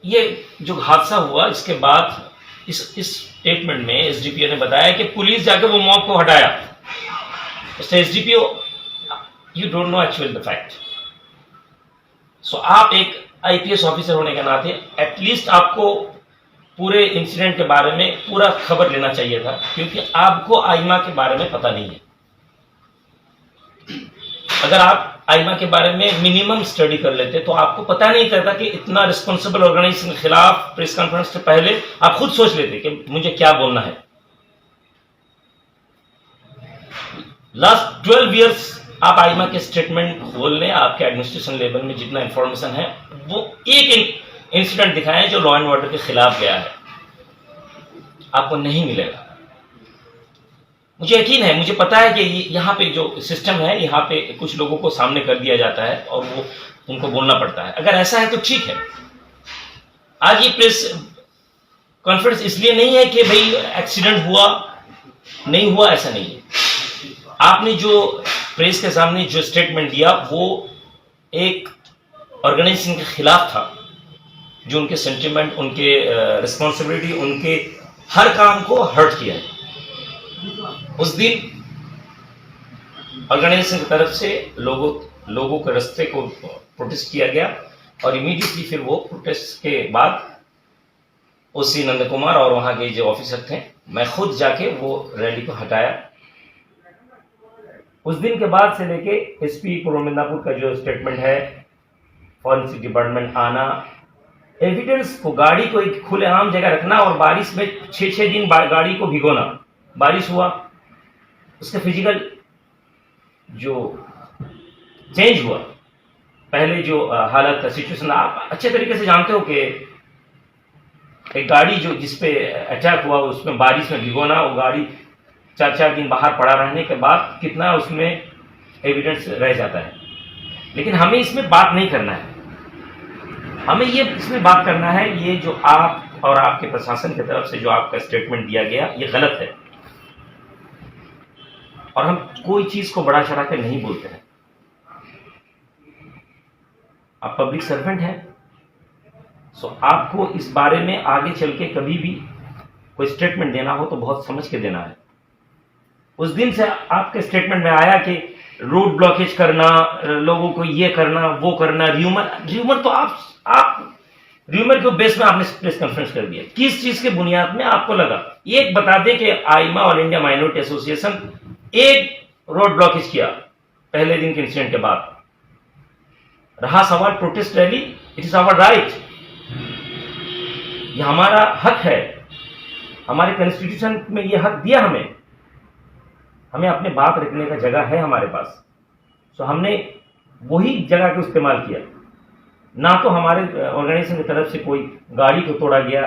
ये जो हादसा हुआ इसके बाद इस स्टेटमेंट में एसडीपीओ ने बताया कि पुलिस जाके वो मॉब को हटाया। SDPO, you don't know actual the fact. So आप एक आईपीएस ऑफिसर होने के नाते एटलीस्ट आपको पूरे इंसिडेंट के बारे में पूरा खबर लेना चाहिए था, क्योंकि आपको आइमा के बारे में पता नहीं है। अगर आप आइमा के बारे में मिनिमम स्टडी कर लेते तो आपको पता नहीं था कि इतना रिस्पॉन्सिबल ऑर्गेनाइजेशन के खिलाफ प्रेस कॉन्फ्रेंस से पहले आप खुद सोच लेते कि मुझे क्या बोलना है। लास्ट 12 इयर्स आप आइमा के स्टेटमेंट खोल लें, आपके एडमिनिस्ट्रेशन लेवल में जितना इंफॉर्मेशन है वो एक इंसिडेंट दिखाएं जो लॉ एंड ऑर्डर के खिलाफ गया है, आपको नहीं मिलेगा। मुझे यकीन है, मुझे पता है कि यहाँ पे जो सिस्टम है यहाँ पे कुछ लोगों को सामने कर दिया जाता है और वो उनको बोलना पड़ता है। अगर ऐसा है तो ठीक है। आज ये प्रेस कॉन्फ्रेंस इसलिए नहीं है कि भाई एक्सीडेंट हुआ नहीं हुआ, ऐसा नहीं है। आपने जो प्रेस के सामने जो स्टेटमेंट दिया वो एक ऑर्गेनाइजेशन के खिलाफ था, जो उनके सेंटिमेंट, उनके रिस्पॉन्सिबिलिटी, उनके हर काम को हर्ट किया है। उस दिन ऑर्गेनाइजेशन की तरफ से लोगों के रास्ते को प्रोटेस्ट किया गया और इमीडिएटली फिर वो प्रोटेस्ट के बाद ओसी नंद कुमार और वहां के जो ऑफिसर थे, मैं खुद जाके वो रैली को हटाया। उस दिन के बाद से लेके एसपी पूर्व मिदनापुर का जो स्टेटमेंट है, फॉरेंसिक डिपार्टमेंट आना, एविडेंस को, गाड़ी को एक खुलेआम जगह रखना और बारिश में 6-6 दिन गाड़ी को भिगोना। बारिश हुआ, उसका फिजिकल जो चेंज हुआ, पहले जो हालत सिचुएशन आप अच्छे तरीके से जानते हो कि एक गाड़ी जो जिसपे अटैक हुआ उसमें बारिश में भिगोना, वो गाड़ी 4-4 दिन बाहर पड़ा रहने के बाद कितना उसमें एविडेंस रह जाता है। लेकिन हमें इसमें बात नहीं करना है, हमें ये इसमें बात करना है ये जो आप और आपके प्रशासन की तरफ से जो आपका स्टेटमेंट दिया गया ये गलत है और हम कोई चीज को बढ़ा चढ़ा कर नहीं बोलते हैं। आप पब्लिक सर्वेंट हैं, सो आपको इस बारे में आगे चल के कभी भी कोई स्टेटमेंट देना हो तो बहुत समझ के देना है। उस दिन से आपके स्टेटमेंट में आया कि रोड ब्लॉकेज करना, लोगों को ये करना वो करना, र्यूमर तो आप र्यूमर के बेस में आपने प्रेस कॉन्फ्रेंस कर दिया। किस चीज के बुनियाद में आपको लगा? एक बता दें कि AIMA, all India minority association, एक रोड ब्लॉकेज किया पहले दिन के इंसिडेंट के बाद। रहा सवाल protest rally, it is our right, यह हमारा हक है, हमारे कॉन्स्टिट्यूशन में यह हक दिया हमें अपने बात रखने का जगह है हमारे पास। सो हमने वही जगह को इस्तेमाल किया, ना तो हमारे ऑर्गेनाइजेशन की तरफ से कोई गाड़ी को तोड़ा गया,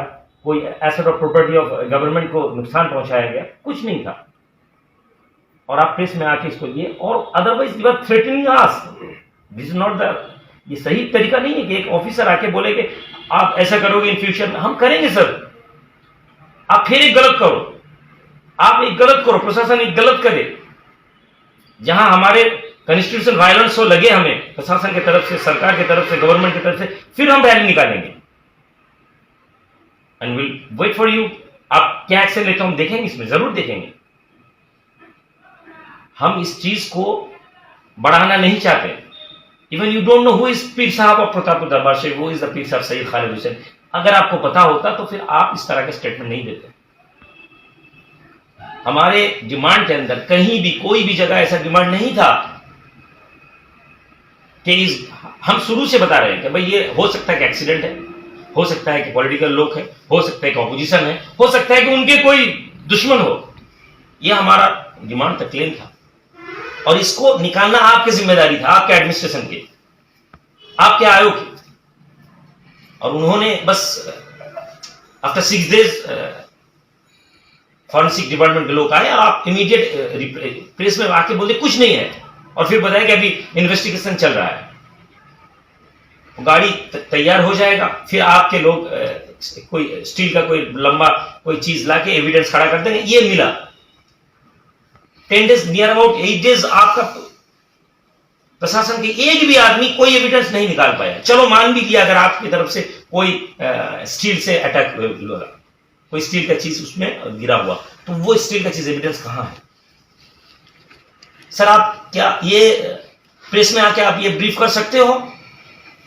कोई asset of property of government को नुकसान पहुंचाया गया, कुछ नहीं था। और आप प्रेस में आके इसको ये, और otherwise you are threatening us, this is not the, ये सही तरीका नहीं है कि एक ऑफिसर आके बोले कि आप ऐसा करोगे इन फ्यूचर में। हम करेंगे सर, आप फिर एक गलत करो, आप एक गलत करो, प्रशासन एक गलत करे, जहां हमारे कॉन्स्टिट्यूशन वायलेंस हो लगे हमें प्रशासन की तरफ से, सरकार की तरफ से, गवर्नमेंट की तरफ से, फिर हम रैली निकालेंगे and will wait for you. आप क्या एक्शन लेते हो हम देखेंगे, इसमें जरूर देखेंगे। हम इस चीज को बढ़ाना नहीं चाहते। Even you don't know who is पीर साहब ऑफ प्रतापपुर दरबार शरीफ, वो इज द पीर साहब सैयद खालिद हुसैन। अगर आपको पता होता तो फिर आप इस तरह के स्टेटमेंट नहीं देते। हमारे डिमांड के अंदर कहीं भी कोई भी जगह ऐसा डिमांड नहीं था कि हम शुरू से बता रहे हैं कि भाई ये हो सकता है कि एक्सीडेंट है, हो सकता है कि पॉलिटिकल लोग है, हो सकता है कि ऑपोजिशन है, हो सकता है कि उनके कोई दुश्मन हो। ये हमारा डिमांड का क्लेम था और इसको निकालना आपकी जिम्मेदारी था, आपके एडमिनिस्ट्रेशन की, आपके आयोग की। और उन्होंने बस आफ्टर 6 डेज फॉरेंसिक डिपार्टमेंट के लोग आए और आप इमीडिएट प्रेस में आके बोले कुछ नहीं है, और फिर बताया कि अभी इन्वेस्टिगेशन चल रहा है। गाड़ी तैयार हो जाएगा, फिर आपके लोग कोई स्टील का कोई लंबा कोई चीज लाके एविडेंस खड़ा कर देंगे। ये मिला 10 डेज, नियर अबाउट 8 डेज आपका प्रशासन के एक भी आदमी कोई एविडेंस नहीं निकाल पाया। चलो मान भी लिया अगर आपकी तरफ से कोई स्टील से अटैक हुआ, कोई स्टील का चीज उसमें गिरा हुआ, तो वो स्टील का चीज एविडेंस कहां है? सर आप क्या ये प्रेस में आके आप ये ब्रीफ कर सकते हो?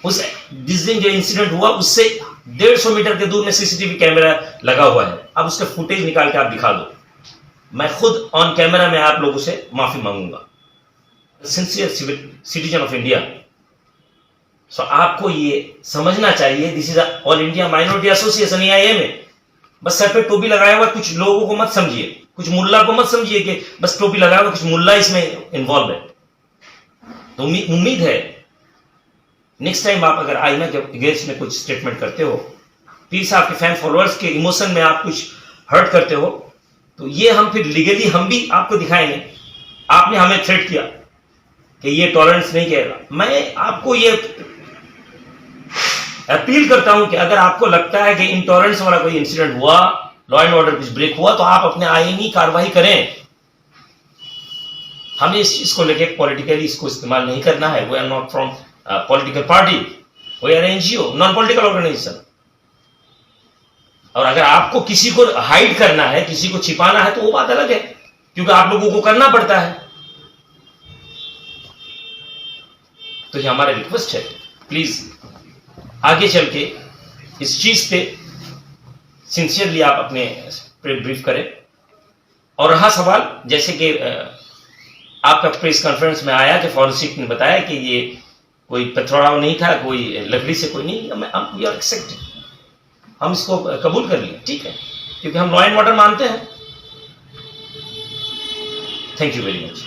उस जिस दिन जो इंसिडेंट हुआ उससे 150 मीटर के दूर में सीसीटीवी कैमरा लगा हुआ है, अब उसका फुटेज निकाल के आप दिखा दो, मैं खुद ऑन कैमरा में आप लोगों से माफी मांगूंगा। सिंसियर सिटीजन ऑफ इंडिया, सो आपको ये समझना चाहिए, this is all India minority association AIM में। बस सर पे टोपी लगाया हुआ कुछ लोगों को मत समझिए, कुछ मुल्ला को मत समझिए कि बस टोपी लगाया हुआ कुछ मुल्ला इसमें इन्वॉल्व है। तो उम्मीद है नेक्स्ट टाइम आप अगर आईना के अगेंस्ट में कुछ स्टेटमेंट करते हो, प्लीज आपके फैन फॉलोअर्स के इमोशन में आप कुछ हर्ट करते हो, तो ये हम फिर लीगली हम भी आपको दिखाएंगे। आपने हमें थ्रेट किया कि ये टॉलरेंस नहीं किया, मैं आपको ये अपील करता हूं कि अगर आपको लगता है कि इंटॉलरेंस वाला कोई इंसिडेंट हुआ, लॉ एंड ऑर्डर कुछ ब्रेक हुआ, तो आप अपने आईनी कार्रवाई करें। हमें इस चीज को लेके पॉलिटिकली इसको इस्तेमाल नहीं करना है। We are not from political party, we are NGO, non political organisation. और अगर आपको किसी को हाइड करना है, किसी को छिपाना है, तो वो बात अलग है, क्योंकि आप लोगों को करना पड़ता है। तो ये हमारा रिक्वेस्ट है, प्लीज आगे चल के इस चीज पे सिंसियरली आप अपने ब्रीफ करें। और रहा सवाल, जैसे कि आपका प्रेस कॉन्फ्रेंस में आया कि फॉरेंसिक ने बताया कि ये कोई पथराव नहीं था, कोई लकड़ी से कोई नहीं, वी आर एक्सेप्टेड, हम इसको कबूल कर लिए, ठीक है, क्योंकि हम लॉ एंड ऑर्डर मानते हैं। Thank you very much.